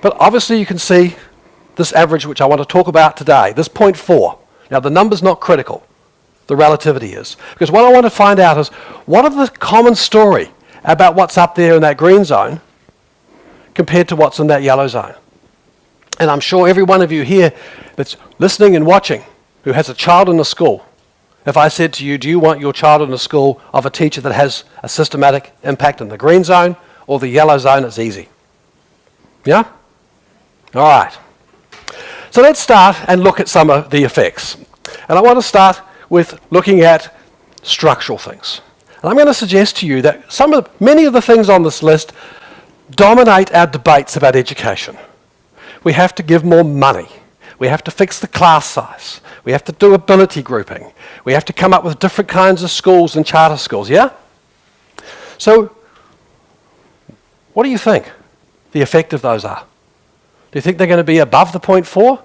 But obviously you can see this average which I want to talk about today, this 0.4. Now the number's not critical, the relativity is. Because what I want to find out is, what are the common story about what's up there in that green zone compared to what's in that yellow zone? And I'm sure every one of you here that's listening and watching who has a child in a school, if I said to you, do you want your child in a school of a teacher that has a systematic impact in the green zone or the yellow zone, it's easy. Yeah? All right. So let's start and look at some of the effects. And I want to start with looking at structural things. And I'm going to suggest to you that many of the things on this list dominate our debates about education. We have to give more money. We have to fix the class size. We have to do ability grouping. We have to come up with different kinds of schools and charter schools, yeah? So, what do you think the effect of those are? Do you think they're going to be above the 0.4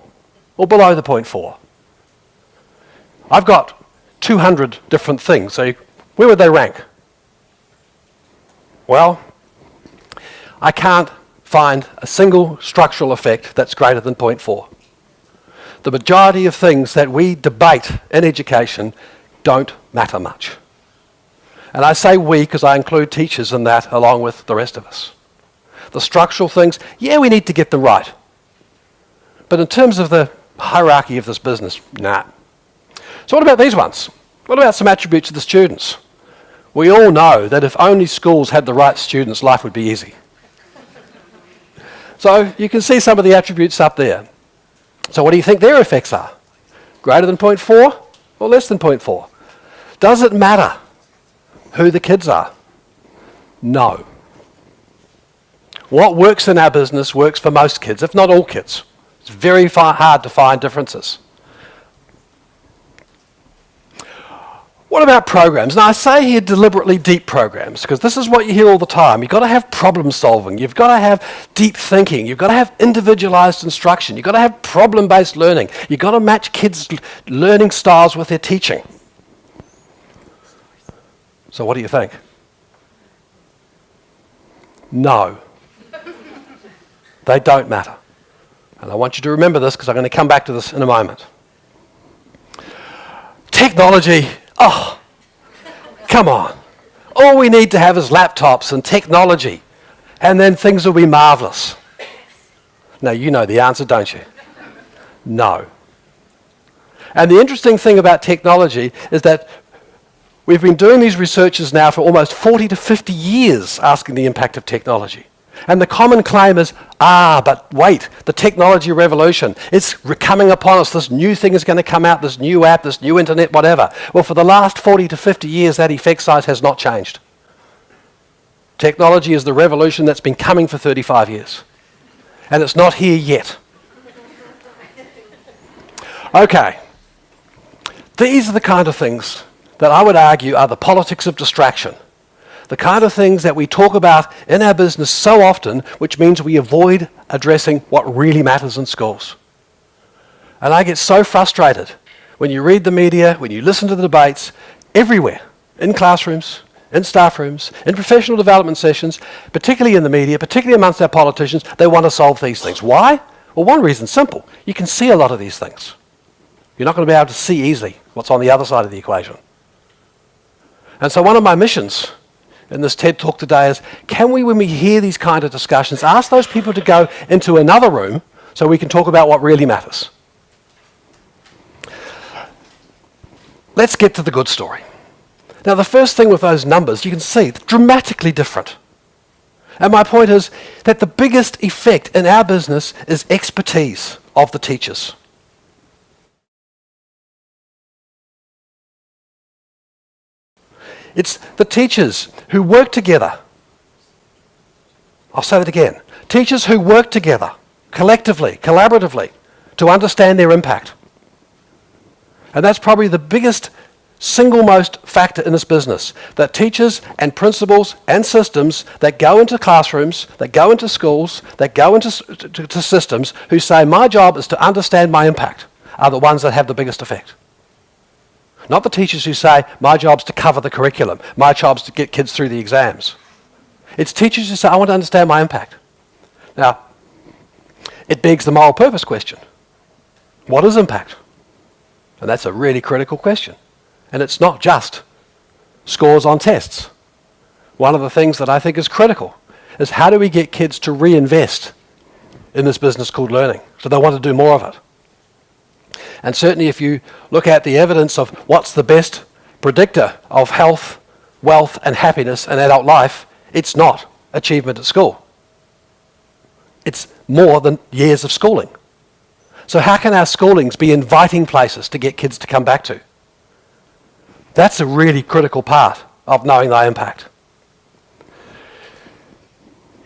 or below the 0.4? I've got 200 different things, so where would they rank? Well, I can't find a single structural effect that's greater than 0.4. The majority of things that we debate in education don't matter much. And I say we because I include teachers in that along with the rest of us. The structural things, yeah, we need to get them right. But in terms of the hierarchy of this business, nah. So what about these ones? What about some attributes of the students? We all know that if only schools had the right students, life would be easy. So you can see some of the attributes up there. So what do you think their effects are? Greater than 0.4 or less than 0.4? Does it matter who the kids are? No. What works in our business works for most kids, if not all kids. It's very hard to find differences. What about programs? Now I say here deliberately deep programs, because this is what you hear all the time. You've got to have problem solving, you've got to have deep thinking, you've got to have individualized instruction, you've got to have problem-based learning, you've got to match kids' learning styles with their teaching. So what do you think? No. They don't matter. And I want you to remember this because I'm going to come back to this in a moment. Technology. Oh, come on. All we need to have is laptops and technology, and then things will be marvelous. Now, you know the answer, don't you? No. And the interesting thing about technology is that we've been doing these researches now for almost 40 to 50 years asking the impact of technology. And the common claim is, but wait, the technology revolution, it's coming upon us, this new thing is going to come out, this new app, this new internet, whatever. Well, for the last 40 to 50 years, that effect size has not changed. Technology is the revolution that's been coming for 35 years. And it's not here yet. Okay. These are the kind of things that I would argue are the politics of distraction. The kind of things that we talk about in our business so often, which means we avoid addressing what really matters in schools. And I get so frustrated when you read the media, when you listen to the debates, everywhere, in classrooms, in staff rooms, in professional development sessions, particularly in the media, particularly amongst our politicians, they want to solve these things. Why? Well, one reason, simple. You can see a lot of these things. You're not going to be able to see easily what's on the other side of the equation. And so one of my missions in this TED Talk today is, can we, when we hear these kind of discussions, ask those people to go into another room so we can talk about what really matters? Let's get to the good story. Now, the first thing with those numbers, you can see, dramatically different. And my point is that the biggest effect in our business is expertise of the teachers. It's the teachers who work together. I'll say that again. Teachers who work together, collectively, collaboratively, to understand their impact. And that's probably the biggest, single most factor in this business. That teachers and principals and systems that go into classrooms, that go into schools, that go into systems who say, my job is to understand my impact, are the ones that have the biggest effect. Not the teachers who say, my job's to cover the curriculum, my job's to get kids through the exams. It's teachers who say, I want to understand my impact. Now, it begs the moral purpose question. What is impact? And that's a really critical question. And it's not just scores on tests. One of the things that I think is critical is how do we get kids to reinvest in this business called learning so they want to do more of it. And certainly if you look at the evidence of what's the best predictor of health, wealth and happiness in adult life, it's not achievement at school. It's more than years of schooling. So how can our schoolings be inviting places to get kids to come back to? That's a really critical part of knowing their impact.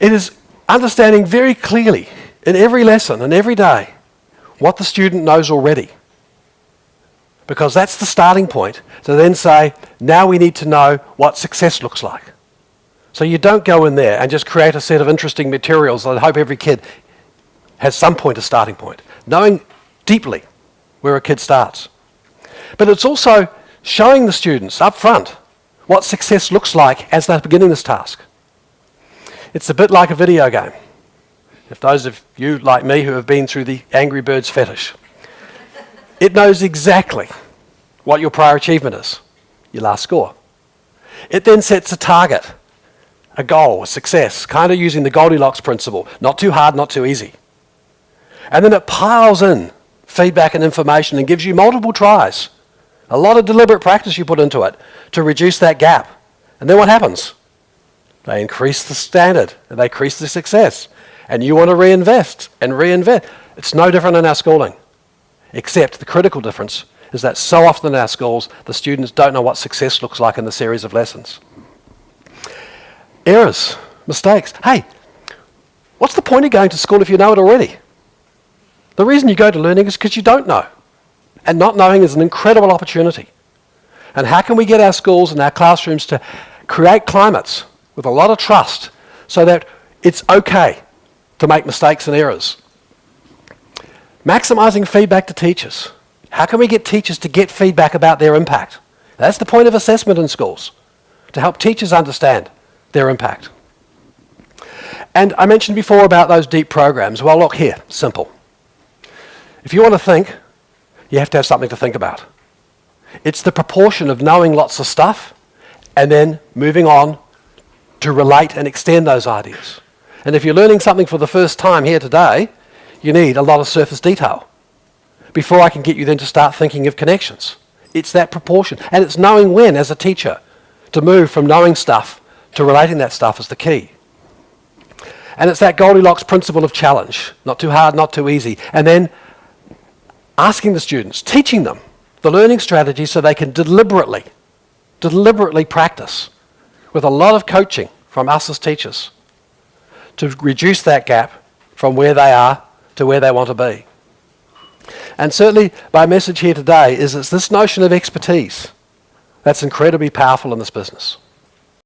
It is understanding very clearly in every lesson and every day what the student knows already. Because that's the starting point to then say, now we need to know what success looks like. So you don't go in there and just create a set of interesting materials that I hope every kid has some point of starting point. Knowing deeply where a kid starts. But it's also showing the students up front what success looks like as they're beginning this task. It's a bit like a video game. If those of you like me who have been through the Angry Birds fetish, it knows exactly what your prior achievement is, your last score. It then sets a target, a goal, a success, kind of using the Goldilocks principle, not too hard, not too easy. And then it piles in feedback and information and gives you multiple tries. A lot of deliberate practice you put into it to reduce that gap. And then what happens? They increase the standard and they increase the success. And you want to reinvest and reinvest. It's no different in our schooling. Except the critical difference is that so often in our schools, the students don't know what success looks like in the series of lessons. Errors, mistakes. Hey, what's the point of going to school if you know it already? The reason you go to learning is because you don't know. And not knowing is an incredible opportunity. And how can we get our schools and our classrooms to create climates with a lot of trust so that it's okay to make mistakes and errors? Maximising feedback to teachers. How can we get teachers to get feedback about their impact? That's the point of assessment in schools, to help teachers understand their impact. And I mentioned before about those deep programs. Well, look here, simple. If you want to think, you have to have something to think about. It's the proportion of knowing lots of stuff and then moving on to relate and extend those ideas. And if you're learning something for the first time here today, you need a lot of surface detail before I can get you then to start thinking of connections. It's that proportion. And it's knowing when, as a teacher, to move from knowing stuff to relating that stuff is the key. And it's that Goldilocks principle of challenge. Not too hard, not too easy. And then asking the students, teaching them the learning strategy so they can deliberately practice with a lot of coaching from us as teachers to reduce that gap from where they are to where they want to be. And certainly my message here today is it's this notion of expertise that's incredibly powerful in this business.